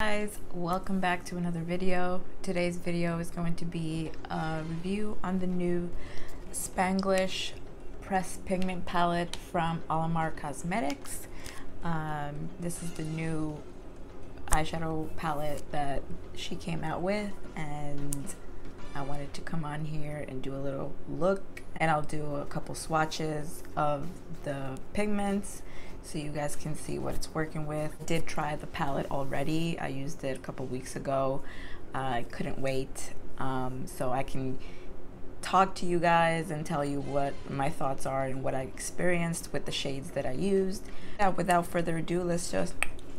Guys, welcome back to another video. Today's video is going to be a review on the new Spanglish pressed pigment palette from Alamar Cosmetics. This is the new eyeshadow palette that she came out with, and I wanted to come on here and do a little look, and I'll do a couple swatches of the pigments so you guys can see what it's working with. I did try the palette already. I used it a couple weeks ago. I couldn't wait, so I can talk to you guys and tell you what my thoughts are and what I experienced with the shades that I used. Without further ado, let's just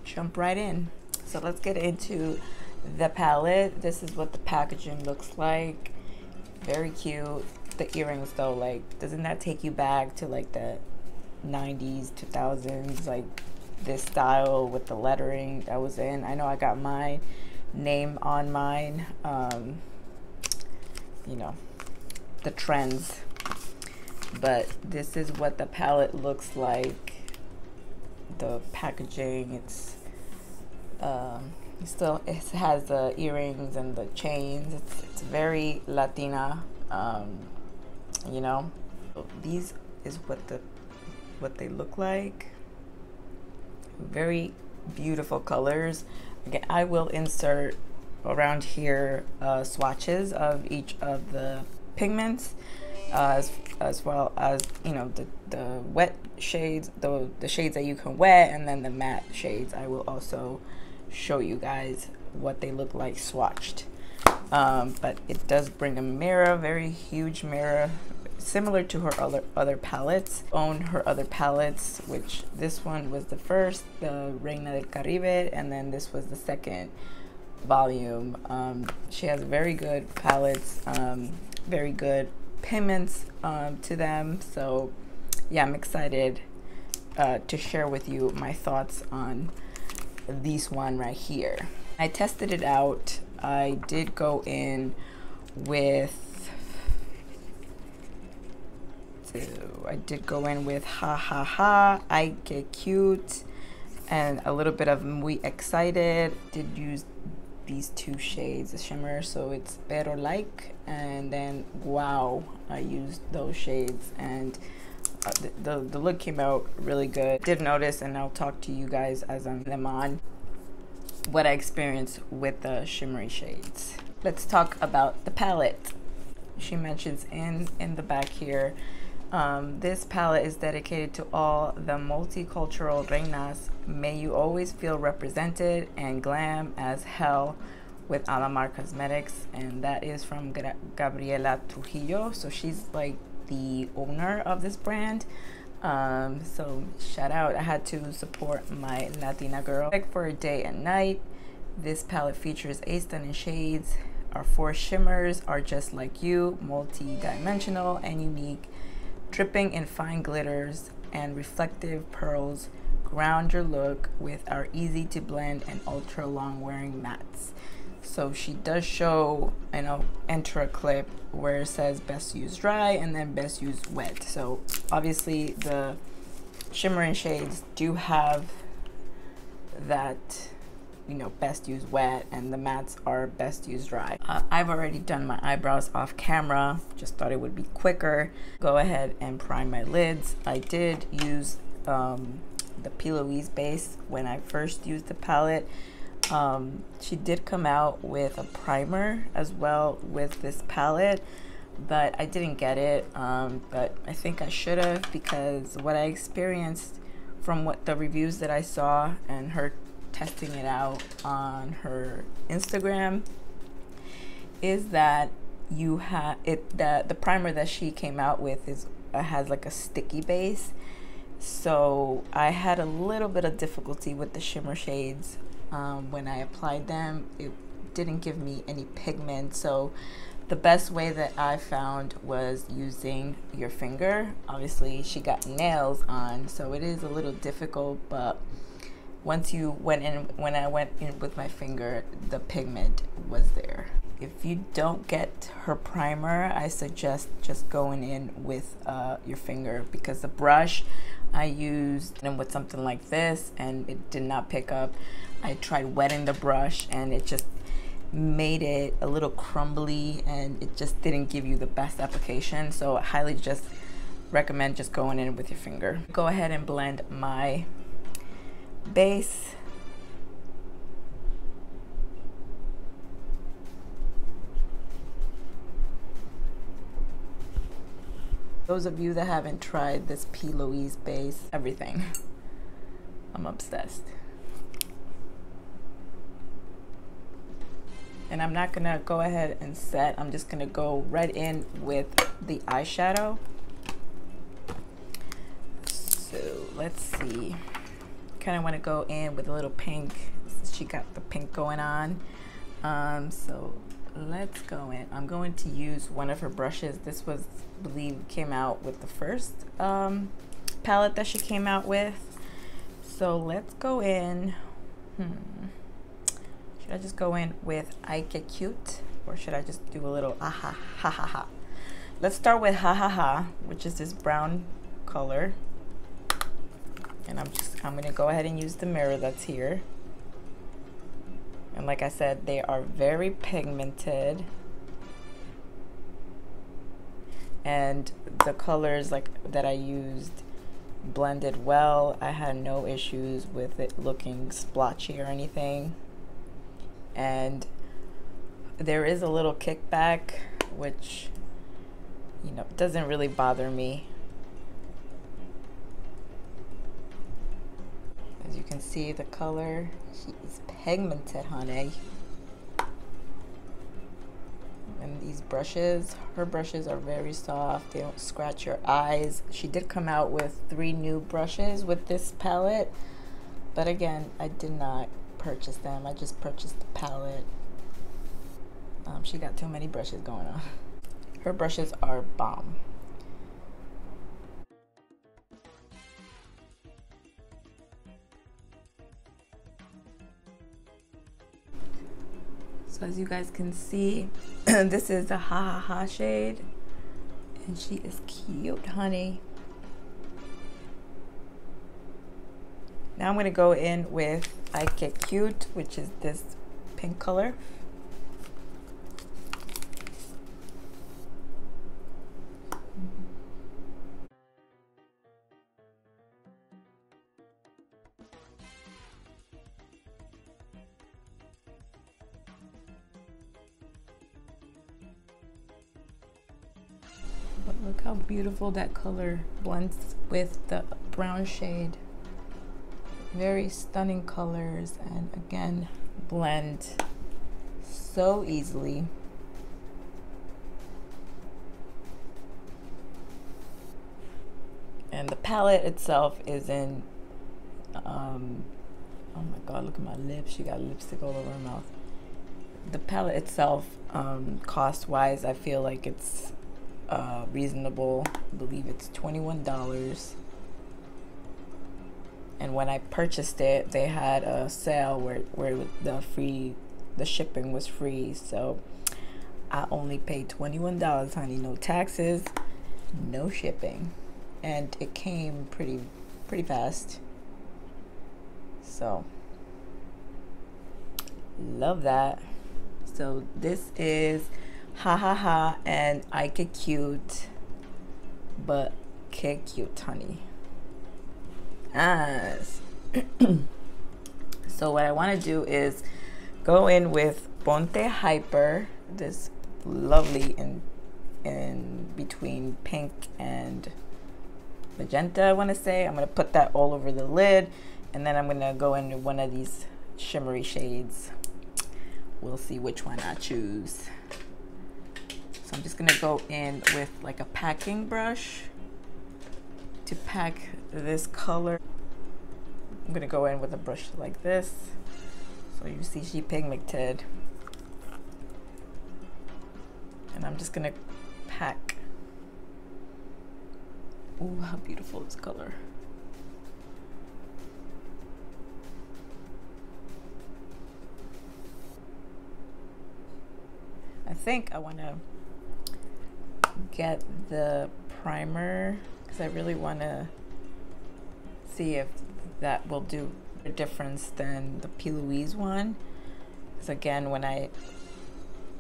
jump right in. So let's get into the palette. This is what the packaging looks like. Very cute. The earrings though, like, doesn't that take you back to like the 90s, 2000s, like this style with the lettering that was in? I know I got my name on mine, you know, the trends, but this is what the palette looks like. The packaging, it has the earrings and the chains. It's very Latina, you know. These is what they look like. Very beautiful colors. Again, I will insert around here swatches of each of the pigments, as well as, you know, the wet shades, the shades that you can wet, and then the matte shades. I will also show you guys what they look like swatched. But it does bring a mirror, very huge mirror, similar to her other palettes. Own her other palettes, which this one was the first, the Reina del Caribe, and then this was the second volume. She has very good palettes, very good pigments to them. So yeah, I'm excited to share with you my thoughts on this one right here. I tested it out. I did go in with Ha Ha Ha, I Get Cute, and a little bit of Muy Excited. Did use these two shades, the shimmer, so it's Pero Like, and then Wow. I used those shades, and the look came out really good. Did notice, and I'll talk to you guys as I'm them on, what I experienced with the shimmery shades. Let's talk about the palette. She mentions in the back here, this palette is dedicated to all the multicultural reinas. May you always feel represented and glam as hell with Alamar Cosmetics. And that is from Gabriela Trujillo. So she's like the owner of this brand. So shout out. I had to support my Latina girl. Like for a day and night, this palette features 8 stunning shades. Our 4 shimmers are just like you, multi-dimensional and unique, dripping in fine glitters and reflective pearls. Ground your look with our easy to blend and ultra long wearing mattes. So she does show, and I'll enter a clip where it says best use dry and then best use wet. So obviously the shimmering shades do have that, you know, best use wet, and the mattes are best use dry. I've already done my eyebrows off camera, just thought it would be quicker. Go ahead and prime my lids. I did use the P. Louise base when I first used the palette. She did come out with a primer as well with this palette, but I didn't get it, but I think I should have, because what I experienced from what the reviews that I saw and her testing it out on her Instagram is that you have the primer that she came out with is has like a sticky base. So I had a little bit of difficulty with the shimmer shades when I applied them. It didn't give me any pigment, so the best way that I found was using your finger. Obviously she got nails on, so it is a little difficult, but once you went in, when I went in with my finger, the pigment was there. If you don't get her primer, I suggest just going in with your finger, because the brush I used and with something like this and it did not pick up. I tried wetting the brush and it just made it a little crumbly and it just didn't give you the best application. So I highly just recommend just going in with your finger. Go ahead and blend my base. Those of you that haven't tried this P. Louise base, everything, I'm obsessed. And I'm not gonna go ahead and set, I'm just gonna go right in with the eyeshadow. So let's see, kind of want to go in with a little pink. She got the pink going on. So let's go in. I'm going to use one of her brushes. This was, I believe, came out with the first palette that she came out with. So let's go in. Should I just go in with I Get Cute, or should I just do a little ha ha ha? Let's start with ha ha ha, which is this brown color. And I'm gonna go ahead and use the mirror that's here. And like I said, they are very pigmented. And the colors like that I used blended well. I had no issues with it looking splotchy or anything. And there is a little kickback, which, you know, doesn't really bother me. As you can see, the color, she is pigmented, honey. And these brushes, her brushes are very soft. They don't scratch your eyes. She did come out with 3 new brushes with this palette, but again, I did not purchase them. I just purchased the palette. She got too many brushes going on. Her brushes are bomb. So as you guys can see, this is the Ha Ha Ha shade, and she is cute, honey. Now I'm gonna go in with I Get Cute, which is this pink color. But look how beautiful that color blends with the brown shade. Very stunning colors, and again, blend so easily. And the palette itself is in, oh my god, look at my lips. She got lipstick all over her mouth. The palette itself, cost-wise, I feel like it's reasonable. I believe it's $21. And when I purchased it, they had a sale where the shipping was free. So I only paid $21, honey. No taxes, no shipping, and it came pretty fast. So love that. So this is Ha Ha Ha and I Get Cute, but get cute, honey. So what I want to do is go in with Ponte Hyper, this lovely in between pink and magenta, I want to say. I'm going to put that all over the lid, and then I'm going to go into one of these shimmery shades. We'll see which one I choose. So I'm just going to go in with like a packing brush to pack this color. I'm gonna go in with a brush like this, so you see she pigmented, and I'm just gonna pack. Ooh, how beautiful this color. I think I want to get the primer because I really want to see if that will do a difference than the P. Louise one. Because again, when I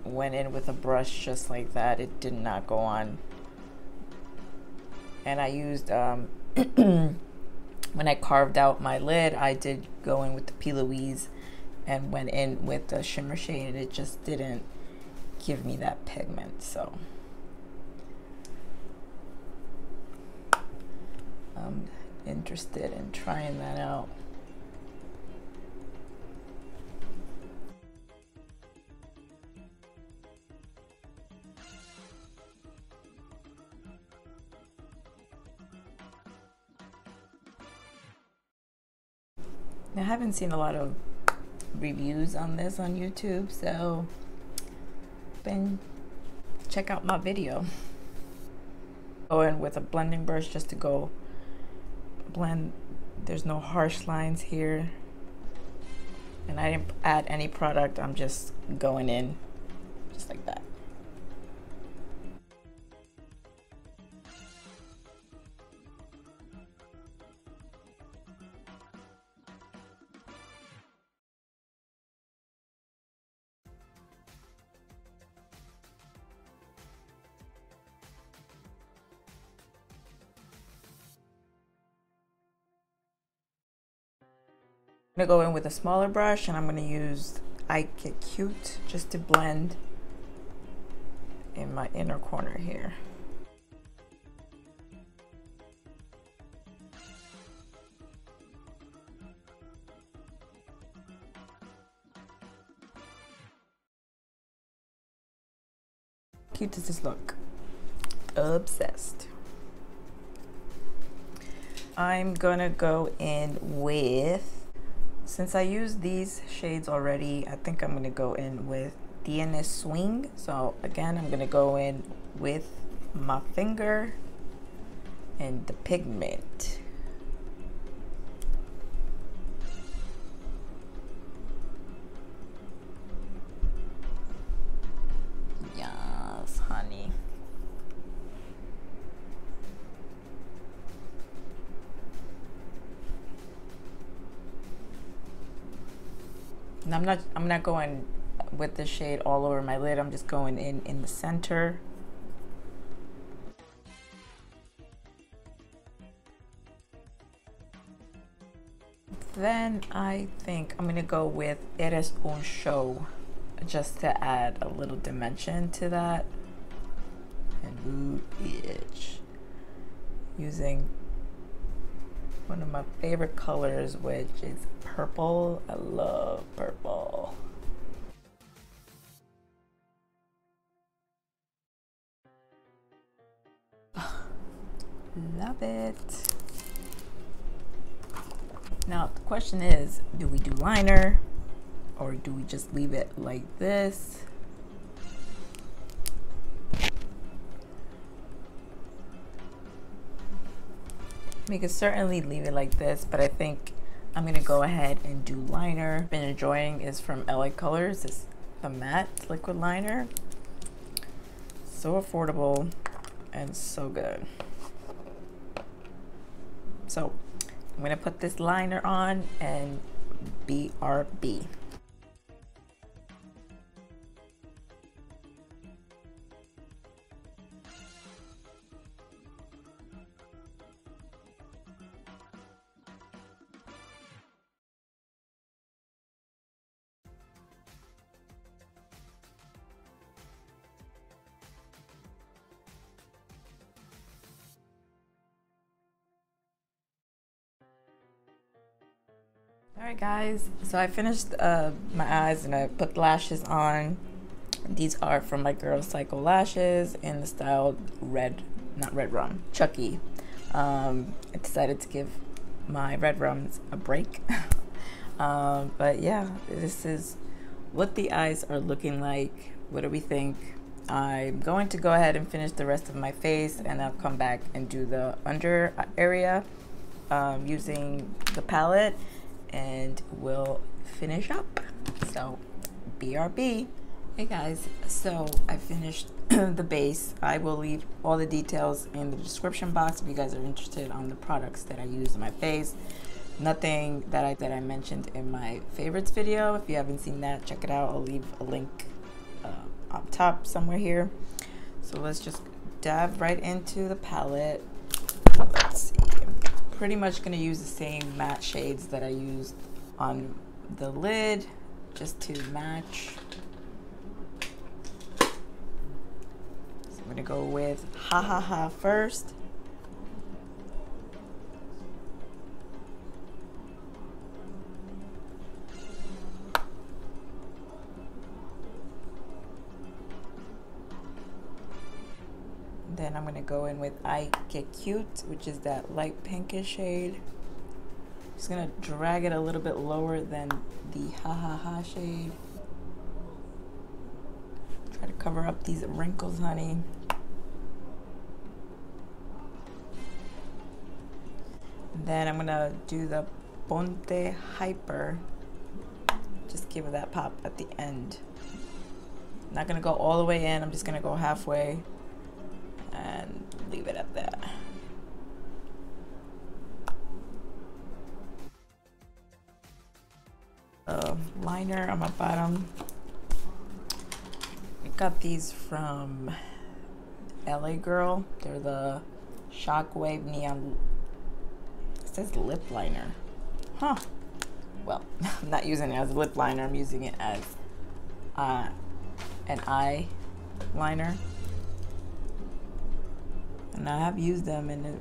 went in with a brush just like that, it did not go on. And I used when I carved out my lid, I did go in with the P. Louise and went in with the shimmer shade, and it just didn't give me that pigment. So I'm interested in trying that out. I haven't seen a lot of reviews on this on YouTube, so then check out my video. Go in with a blending brush just to go blend. There's no harsh lines here, and I didn't add any product. I'm just going in just like that. I'm gonna go in with a smaller brush, and I'm gonna use I Get Cute just to blend in my inner corner here. Cute does this look? Obsessed. I'm gonna go in with, since I used these shades already, I think I'm gonna go in with DNS Swing. So again, I'm gonna go in with my finger and the pigment. Yes, honey. And I'm not going with the shade all over my lid. I'm just going in the center. Then I think I'm gonna go with Eres un Show just to add a little dimension to that. And ooh, bitch. Using one of my favorite colors, which is purple. I love purple. Love it. Now the question is, do we do liner or do we just leave it like this? We could certainly leave it like this, but I think I'm gonna go ahead and do liner. Been enjoying is from LA Colors. It's the matte liquid liner. So affordable and so good. So I'm gonna put this liner on and BRB. Alright guys, so I finished my eyes and I put lashes on. These are from my girl PHSYCOLASHES in the style red, not red rum, Chucky. I decided to give my red rums a break. But yeah, this is what the eyes are looking like. What do we think? I'm going to go ahead and finish the rest of my face, and I'll come back and do the under area using the palette, and we'll finish up. So BRB. Hey guys, so I finished the base. I will leave all the details in the description box if you guys are interested on the products that I use in my face. Nothing that I mentioned in my favorites video. If you haven't seen that, check it out. I'll leave a link up top somewhere here. So let's just dive right into the palette. Let's see. I'm pretty much going to use the same matte shades that I used on the lid just to match. I'm gonna go with Ha Ha Ha first. Then I'm gonna go in with I Get Cute, which is that light pinkish shade. Just gonna drag it a little bit lower than the Ha Ha Ha shade. Try to cover up these wrinkles, honey. Then I'm gonna do the Ponte Hyper. Just give it that pop at the end. I'm not gonna go all the way in, I'm just gonna go halfway and leave it at that. Liner on my bottom. I got these from LA Girl. They're the Shockwave Neon. It says lip liner. Huh. Well, I'm not using it as a lip liner. I'm using it as an eye liner. And I have used them, and it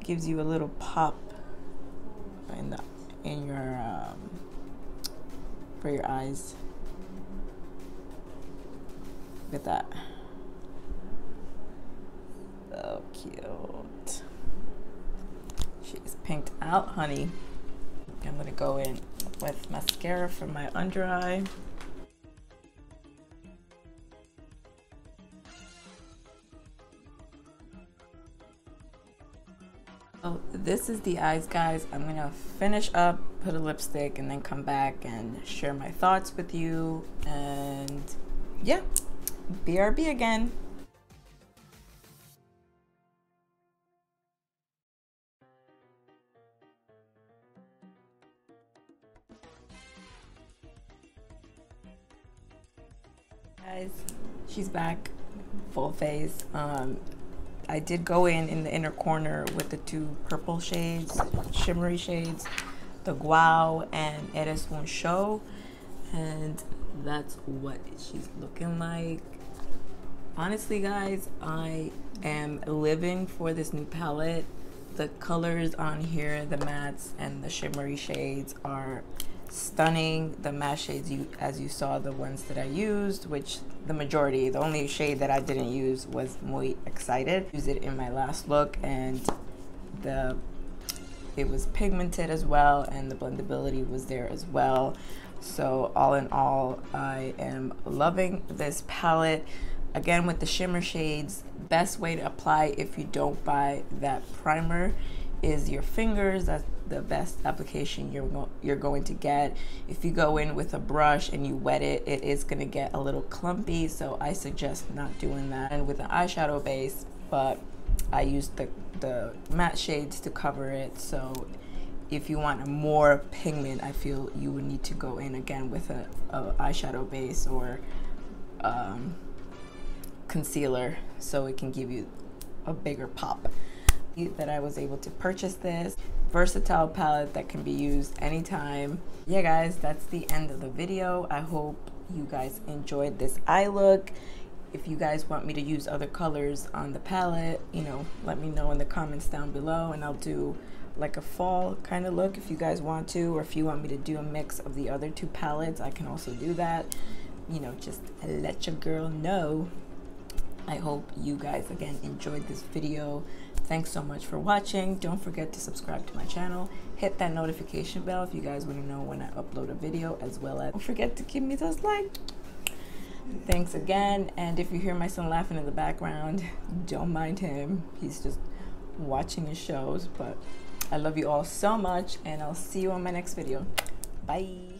gives you a little pop in your for your eyes. Look at that. So cute. She's pinked out, honey. I'm gonna go in with mascara for my under eye. So this is the eyes, guys. I'm gonna finish up, put a lipstick, and then come back and share my thoughts with you. And yeah, BRB again. Guys, she's back, full face. I did go in the inner corner with the two purple shades, shimmery shades, the Guau and Eres Un Show, and that's what she's looking like. Honestly, guys, I am living for this new palette. The colors on here, the mattes and the shimmery shades, are stunning. The matte shades, as you saw, the ones that I used, which the majority, the only shade that I didn't use was Muy Excited. Use it in my last look, and it was pigmented as well, and the blendability was there as well. So all in all, I am loving this palette. Again, with the shimmer shades, best way to apply if you don't buy that primer is your fingers. That's the best application you're going to get. If you go in with a brush and you wet it, it is going to get a little clumpy, so I suggest not doing that. And with an eyeshadow base, but I used the matte shades to cover it, so if you want more pigment, I feel you would need to go in again with a eyeshadow base or concealer, so it can give you a bigger pop. That I was able to purchase this versatile palette that can be used anytime. Yeah, guys, that's the end of the video. I hope you guys enjoyed this eye look. If you guys want me to use other colors on the palette, you know, let me know in the comments down below, and I'll do like a fall kind of look if you guys want to, or if you want me to do a mix of the other two palettes, I can also do that. You know, just let your girl know. I hope you guys again enjoyed this video. Thanks so much for watching. Don't forget to subscribe to my channel. Hit that notification bell if you guys want to know when I upload a video, as well as don't forget to give me those likes. Thanks again. And if you hear my son laughing in the background, don't mind him. He's just watching his shows. But I love you all so much, and I'll see you on my next video. Bye.